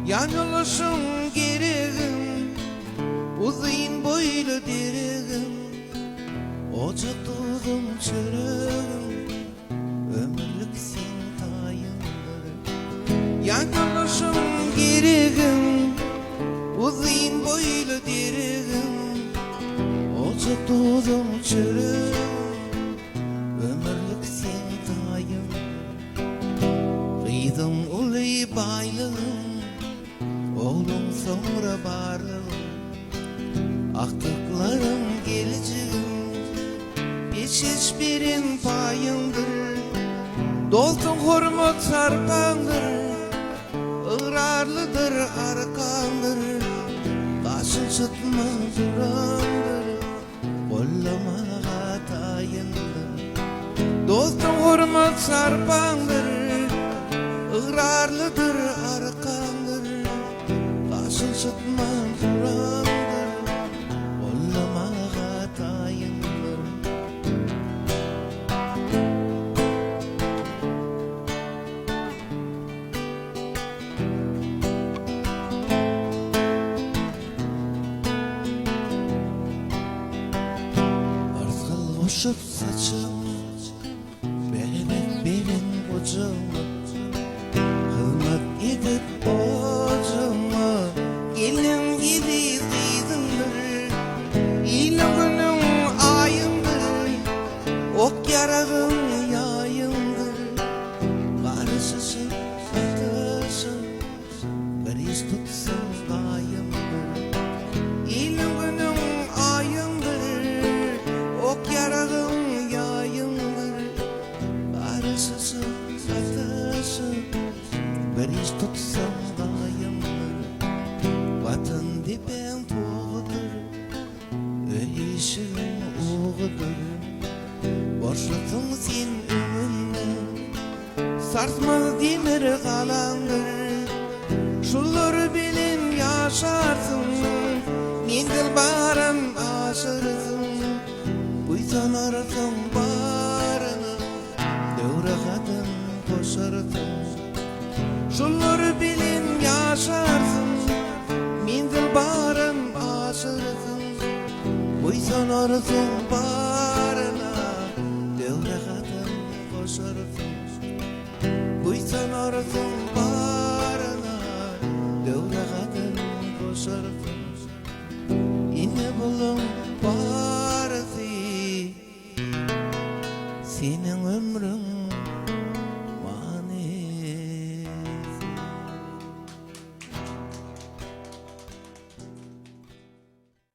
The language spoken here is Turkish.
Yanılışım gereğim, uzayın boylu dereğim, ocak tuğdum çöreğim, ömürlük sen tayındır. Yanılışım gereğim, uzayın boylu dereğim, ocak tuğdum çöreğim, ömürlük sen tayındır. Kıydım ulay baylığım, oğlum sonra barlığım, aktıklarım geleceğim, hiçbirin payındır. Dolsun hurmat sarpandır, ıgrarlıdır arkandır, kaşın çıtma durandır, kollamağa tayındır. Dolsun hurmat sarpandır, ıgrarlıdır arkandır, kaşın çıtma durandır, kollamağa tayındır. Arzıl koşup saçım, beğenek benim kocamı, hırmat edip bocamı, gelin gibi kıydındır. İlgünün ayındır, ok yarağın yayındır. Karışısın, satışın, bir iş tutsun dayındır. İlgünün ayındır, ok yarağın yayındır. Karışısın, satışın, bir iş tutsun dayındır. Vatan dipen tuğudur, öğüşün oğudur. Boşluğun sen önünden, sarsma demir kalandır. Şulları bilin yaşarsın, mendil barın aşırsın. Buysan arasın barını, devre kadın koşarsın. Şulları bilin yaşarsın, mendil barın aşırsın. Buysan arasın barına, devre kadın koşarsın. Buysan arasın barına, devre kadın koşarsın. Yine bulun barısı, senin ömrün